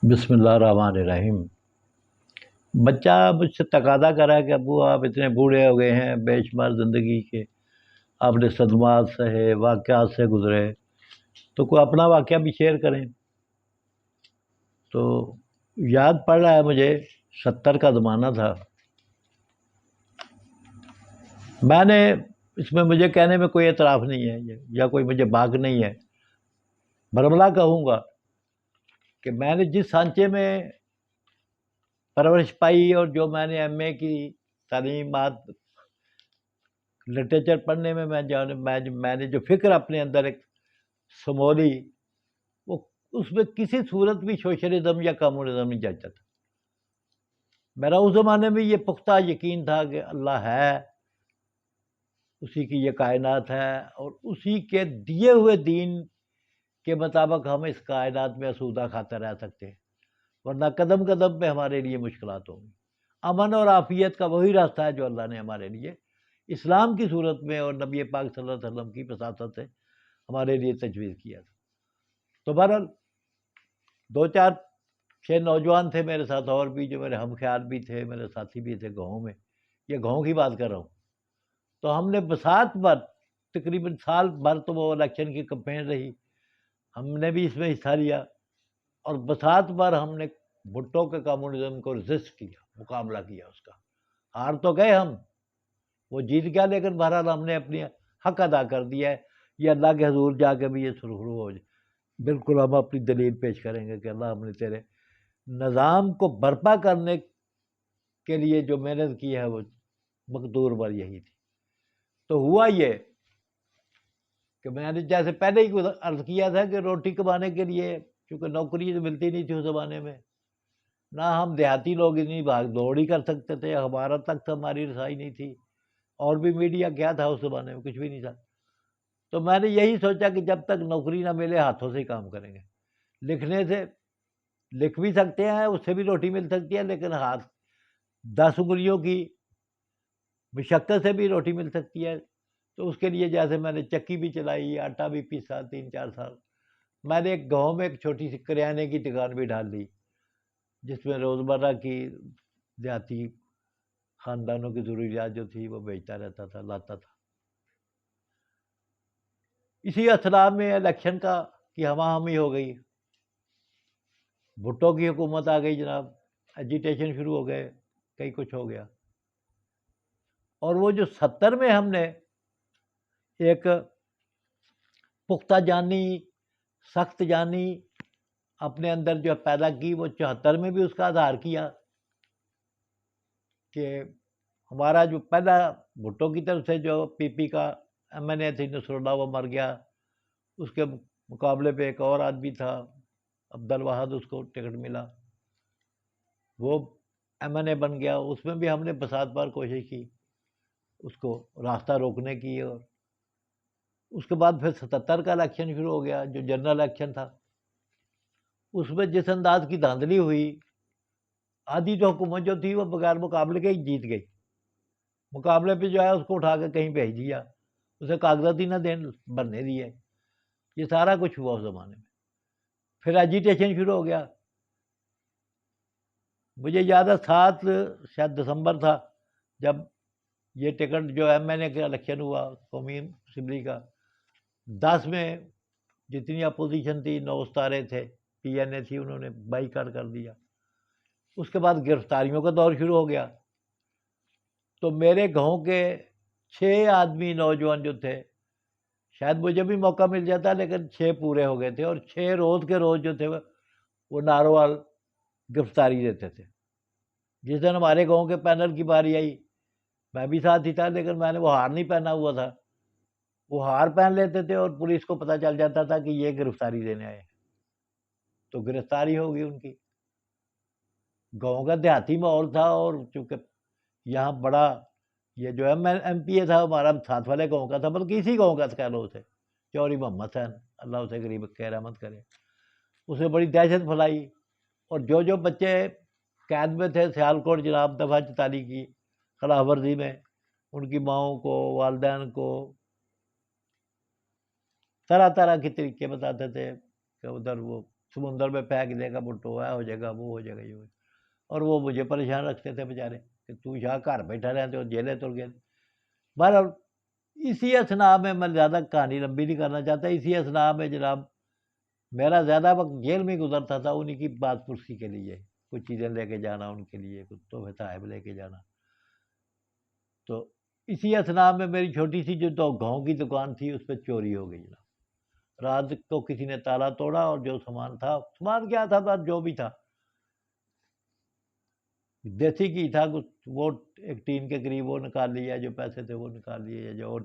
بسم اللہ الرحمن الرحیم۔ بچہ مجھ سے تقاضا کرا کہ ابو آپ اتنے بوڑھے ہو گئے ہیں، بے شمار زندگی کے آپ نے صدمات سہے، واقعات سے گزرے، تو کوئی اپنا واقعہ بھی شیئر کریں۔ تو یاد پڑ رہا ہے مجھے، 70 کا زمانہ تھا۔ میں نے اس میں مجھے کہنے میں کوئی اعتراف نہیں ہے یا کوئی مجھے باک نہیں ہے، برملا کہوں گا کہ میں نے جس سانچے میں پرورش پائی اور جو میں نے ایم اے کی تعلیمات لٹریچر پڑھنے میں میں نے جو فکر اپنے اندر ایک سمولی، وہ اس میں کسی صورت بھی سوشلزم یا کمیونزم نہیں جچتا تھا۔ میرا اس زمانے میں یہ پختہ یقین تھا کہ اللہ ہے، اسی کی یہ کائنات ہے، اور اسی کے دیے ہوئے دین کے مطابق ہم اس کائنات میں اسودہ کھاتے رہ سکتے ہیں، ورنہ قدم قدم پہ ہمارے لیے مشکلات ہوں گی۔ امن اور عافیت کا وہی راستہ ہے جو اللہ نے ہمارے لیے اسلام کی صورت میں اور نبی پاک صلی اللہ علیہ وسلم کی وساطت سے ہمارے لیے تجویز کیا تھا۔ تو بہرحال 2 4 6 نوجوان تھے میرے ساتھ، اور بھی جو میرے ہم خیال بھی تھے، میرے ساتھی بھی تھے گاؤں میں، یہ گاؤں کی بات کر رہا ہوں۔ تو ہم نے بساط بھر، تقریباً سال بھر تو وہ الیکشن کی کمپین رہی، ہم نے بھی اس میں حصہ لیا، اور بساط بھر ہم نے بھٹو کے کمیونزم کو ریزسٹ کیا، مقابلہ کیا اس کا۔ ہار تو گئے ہم، وہ جیت گیا، لیکن بہرحال ہم نے اپنی حق ادا کر دیا ہے۔ یہ اللہ کے حضور جا کے بھی یہ سرخرو ہو جائے، بالکل ہم اپنی دلیل پیش کریں گے کہ اللہ ہم نے تیرے نظام کو برپا کرنے کے لیے جو محنت کی ہے وہ مقدور بر یہی تھی۔ تو ہوا یہ کہ میں نے جیسے پہلے ہی عرض کیا تھا کہ روٹی کمانے کے لیے، کیونکہ نوکری تو ملتی نہیں تھی اس زمانے میں، نہ ہم دیہاتی لوگ اتنی بھاگ دوڑ ہی کر سکتے تھے، ہمارا تک تو ہماری رسائی نہیں تھی، اور بھی میڈیا کیا تھا اس زمانے میں، کچھ بھی نہیں تھا۔ تو میں نے یہی سوچا کہ جب تک نوکری نہ ملے ہاتھوں سے ہی کام کریں گے، لکھنے سے لکھ بھی سکتے ہیں، اس سے بھی روٹی مل سکتی ہے، لیکن ہاتھ 10 انگلیوں کی مشقت سے بھی روٹی مل سکتی ہے۔ تو اس کے لیے جیسے میں نے چکی بھی چلائی، آٹا بھی پیسا 3 4 سال، میں نے ایک گاؤں میں ایک چھوٹی سی کریانے کی دکان بھی ڈال لی، جس میں روزمرہ کی دیہاتی خاندانوں کی ضروریات جو تھی وہ بیچتا رہتا تھا، لاتا تھا۔ اسی اصلاح میں الیکشن کی ہمہ ہمی ہو گئی، بھٹو کی حکومت آ گئی جناب، ایجیٹیشن شروع ہو گئے، کئی کچھ ہو گیا۔ اور وہ جو 70 میں ہم نے ایک پختہ جانی، سخت جانی اپنے اندر جو پیدا کی، وہ 74 میں بھی اس کا اظہار کیا کہ ہمارا جو پہلا بھٹو کی طرف سے جو پی پی کا ایم این اے تھی نصر اللہ، وہ مر گیا، اس کے مقابلے پہ ایک اور آدمی تھا عبد الواحد، اس کو ٹکٹ ملا، وہ ایم این اے بن گیا۔ اس میں بھی ہم نے بساط بار کوشش کی اس کو راستہ روکنے کی، اور اس کے بعد پھر 77 کا الیکشن شروع ہو گیا جو جنرل الیکشن تھا۔ اس میں جس انداز کی دھاندلی ہوئی، آدھی تو حکومت جو تھی وہ بغیر مقابلے کے ہی جیت گئی، مقابلے پہ جو ہے اس کو اٹھا کے کہیں بھیج دیا، اسے کاغذات ہی نہ بننے دیے۔ یہ سارا کچھ ہوا اس زمانے میں۔ پھر ایجیٹیشن شروع ہو گیا۔ مجھے یاد ہے 7 شاید دسمبر تھا جب یہ ٹکٹ جو ایم این اے کا الیکشن ہوا قومی اسمبلی کا، 10 میں جتنی اپوزیشن تھی 9 ستارے تھے، پی این اے تھی، انہوں نے بائیکاٹ کر دیا۔ اس کے بعد گرفتاریوں کا دور شروع ہو گیا۔ تو میرے گاؤں کے 6 آدمی نوجوان جو تھے، شاید مجھے بھی موقع مل جاتا، لیکن 6 پورے ہو گئے تھے، اور 6 روز کے روز جو تھے وہ ناروال گرفتاری دیتے تھے۔ جس دن ہمارے گاؤں کے پینل کی باری آئی، میں بھی ساتھ ہی تھا، لیکن میں نے وہ ہار نہیں پہنا ہوا تھا، وہ ہار پہن لیتے تھے اور پولیس کو پتہ چل جاتا تھا کہ یہ گرفتاری دینے آئے، تو گرفتاری ہوگی ان کی۔ گاؤں کا دیہاتی ماحول تھا، اور چونکہ یہاں بڑا یہ جو ایم پی اے تھا ہمارا ساتھ والے گاؤں کا تھا، بلکہ اسی گاؤں کا کہہ لو اسے، چوری محمد حسین، اللہ اسے غریب خیر رحمت کرے، اس نے بڑی دہشت پھیلائی۔ اور جو بچے قید میں تھے سیالکوٹ جناب دفعہ 44 کی خلاف ورزی میں، ان کی ماؤں کو، والدین کو طرح طرح کے طریقے بتاتے تھے کہ ادھر وہ سمندر میں پھینک دے گا، بٹوا ہو جائے گا، وہ ہو جائے گا، یہ ہو جائے گا۔ اور وہ مجھے پریشان رکھتے تھے بیچارے کہ تو یہاں گھر بیٹھا رہتے ہو، جیلے تل گئے۔ بہرحال اسی اسنا میں زیادہ کہانی لمبی نہیں کرنا چاہتا، اسی اسنا میں جناب میرا زیادہ وقت جیل میں گزرتا تھا، انہیں کی بات پرسی کے لیے، کچھ چیزیں لے کے جانا ان کے لیے، کچھ تحفے تحائف لے کے جانا۔ تو اسی اسنا میں میری چھوٹی سی جو تو گاؤں کی دکان تھی اس پہ چوری ہو گئی جناب۔ رات کو کسی نے تالا توڑا اور جو سامان تھا، سامان کیا تھا جو بھی تھا، دیسی گھی تھا کچھ، وہ ایک ٹین کے قریب وہ نکال لیا، جو پیسے تھے وہ نکال لیے، جو اور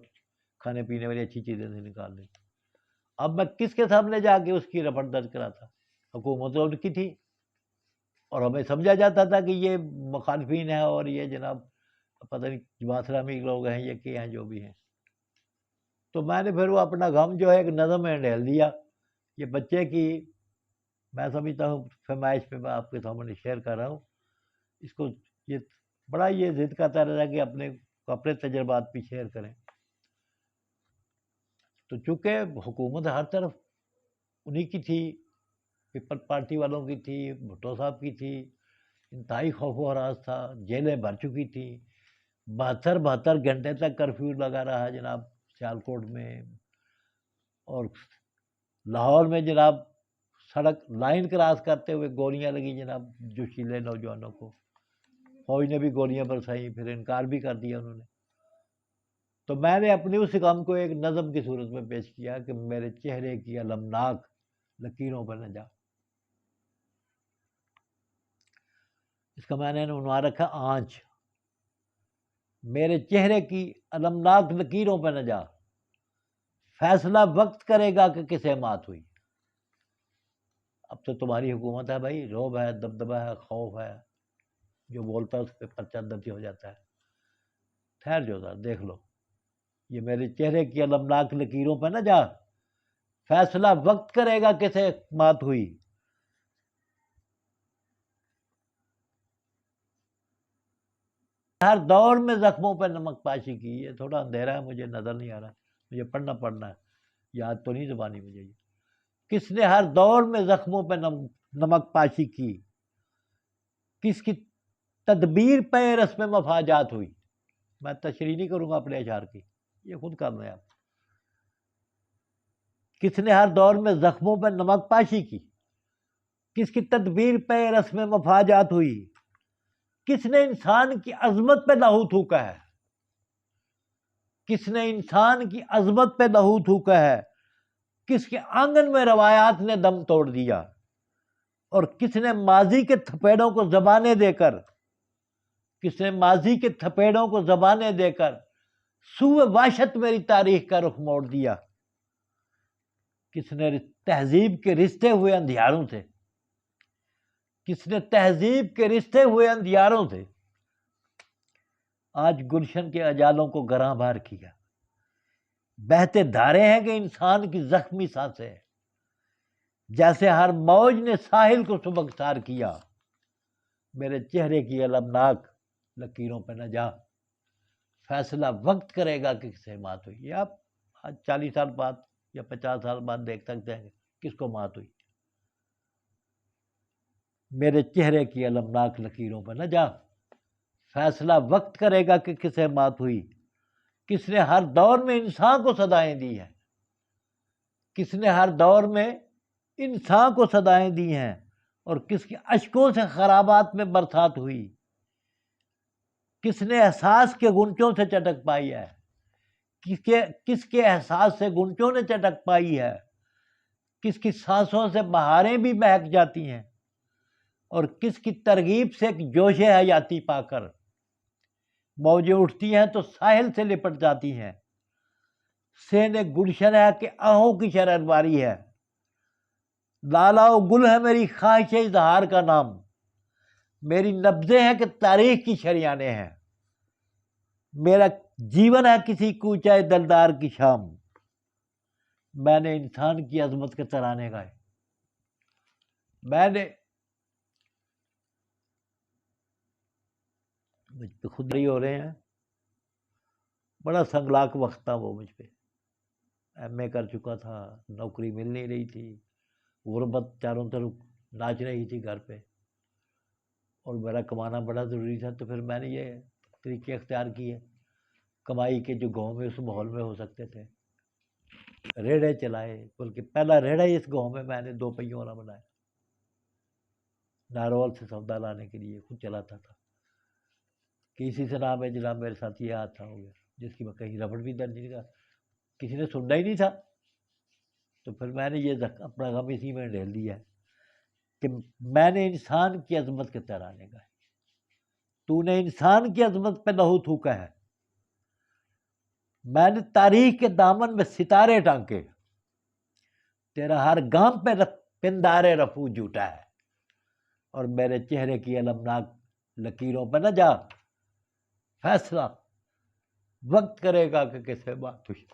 کھانے پینے والی اچھی چیزیں تھیں نکال لی۔ اب میں کس کے سامنے جا کے اس کی رپورٹ درج کرا تھا؟ حکومت ان کی تھی اور ہمیں سمجھا جاتا تھا کہ یہ مخالفین ہیں اور یہ جناب پتہ نہیں جماعت اسلامی کے لوگ ہیں، یہ کیا ہیں، جو بھی ہیں۔ تو میں نے پھر وہ اپنا غم جو ہے ایک نظم میں ڈھیل دیا۔ یہ بچے کی میں سمجھتا ہوں فرمائش پہ میں آپ کے سامنے شیئر کر رہا ہوں اس کو، یہ بڑا یہ ضد کرتا رہتا کہ اپنے تجربات بھی شیئر کریں۔ تو چونکہ حکومت ہر طرف انہی کی تھی، پیپل پارٹی والوں کی تھی، بھٹو صاحب کی تھی، انتہائی خوف و ہراس تھا، جیلیں بھر چکی تھی، 72 گھنٹے تک کرفیو لگا رہا جناب سیالکوٹ میں، اور لاہور میں جناب سڑک لائن کراس کرتے ہوئے گولیاں لگی جناب جوشیلے نوجوانوں کو، فوج نے بھی گولیاں برسائیں، پھر انکار بھی کر دیا انہوں نے۔ تو میں نے اپنی اس غم کو ایک نظم کی صورت میں پیش کیا کہ میرے چہرے کی المناک لکیروں پر نہ جا۔ اس کا میں نے عنوان رکھا آنچ۔ میرے چہرے کی المناک لکیروں پہ نہ جا، فیصلہ وقت کرے گا کہ کسے مات ہوئی۔ اب تو تمہاری حکومت ہے بھائی، رعب ہے، دبدبہ ہے، خوف ہے، جو بولتا ہے اس پہ پرچہ درج ہو جاتا ہے۔ ٹھہر جو ذرا دیکھ لو، یہ میرے چہرے کی المناک لکیروں پہ نہ جا، فیصلہ وقت کرے گا کسے مات ہوئی۔ ہر دور میں زخموں پہ نمک پاشی کی، یہ تھوڑا اندھیرا ہے مجھے نظر نہیں آ رہا، مجھے پڑھنا ہے، یاد تو نہیں زبانی مجھے یہ۔ کس نے ہر دور میں زخموں پہ نمک پاشی کی، کس کی تدبیر پہ رسم مفاجات ہوئی۔ میں تشریح نہیں کروں گا اپنے اشعار کی، یہ خود کرنا ہے آپ۔ کس نے ہر دور میں زخموں پہ نمک پاشی کی، کس کی تدبیر پہ رسم مفاجات ہوئی، کس نے انسان کی عظمت پہ لہو تھوکا ہے، کس نے انسان کی عظمت پہ لہو تھوکا ہے، کس کے آنگن میں روایات نے دم توڑ دیا، اور کس نے ماضی کے تھپیڑوں کو زبانیں دے کر، کس نے ماضی کے تھپیڑوں کو زبانیں دے کر سوء وحشت میری تاریخ کا رخ موڑ دیا، کس نے تہذیب کے رشتے ہوئے اندھیاروں سے، کس نے تہذیب کے رشتے ہوئے اندھیاروں سے آج گلشن کے اجالوں کو گراں بار کیا۔ بہتے دھارے ہیں کہ انسان کی زخمی سانسیں ہیں، جیسے ہر موج نے ساحل کو سبکسار کیا۔ میرے چہرے کی المناک لکیروں پہ نہ جا، فیصلہ وقت کرے گا کہ کسے مات ہوئی۔ یہ آپ آج 40 سال بعد یا 50 سال بعد دیکھ سکتے ہیں کس کو مات ہوئی۔ میرے چہرے کی المناک لکیروں پہ نہ جا، فیصلہ وقت کرے گا کہ کسے مات ہوئی۔ کس نے ہر دور میں انسان کو صدائیں دی ہیں، کس نے ہر دور میں انسان کو صدائیں دی ہیں، اور کس کے اشکوں سے خرابات میں برسات ہوئی۔ کس نے احساس کے گنچوں سے چٹک پائی ہے، کس کے احساس سے گنچوں نے چٹک پائی ہے، کس کی سانسوں سے بہاریں بھی مہک جاتی ہیں، اور کس کی ترغیب سے ایک جوش حیاتی پا کر موجیں اٹھتی ہیں تو ساحل سے لپٹ جاتی ہیں۔ سین گلشن ہے کہ آہوں کی شررباری ہے، لالا و گل ہے میری خواہش اظہار کا نام، میری نبضیں ہیں کہ تاریخ کی شریانیں ہیں، میرا جیون ہے کسی کوچہ دلدار کی شام۔ میں نے انسان کی عظمت کے ترانے گائے، میں نے مجھ پہ خود ہی ہو رہے ہیں، بڑا سنگلاق وقت تھا وہ مجھ پہ، ایم اے کر چکا تھا، نوکری مل نہیں رہی تھی، غربت چاروں طرف ناچ رہی تھی گھر پہ، اور میرا کمانا بڑا ضروری تھا، تو پھر میں نے یہ طریقے اختیار کیے کمائی کے جو گاؤں میں اس ماحول میں ہو سکتے تھے۔ ریڑے چلائے، بلکہ پہلا ریڑا ہی اس گاؤں میں نے 2 پہیوں والا بنایا، نارول سے سودا لانے کے لیے خود چلاتا تھا۔ کسی سے نام ہے جناب میرے ساتھ یہ حادثہ ہو گیا، جس کی میں کہیں ربڑ بھی درج نہیں کر، کسی نے سننا ہی نہیں تھا۔ تو پھر میں نے یہ اپنا غم اسی میں ڈھیل دیا کہ میں نے انسان کی عظمت کے ترانے گائے، تو نے انسان کی عظمت پہ لہو تھوکا ہے، میں نے تاریخ کے دامن میں ستارے ٹانکے، تیرا ہر گام پہ پندارے رفو جھوٹا ہے، اور میرے چہرے کی المناک لکیروں پہ نہ جا، فیصلہ وقت کرے گا کہ کیسے بات ہوئی۔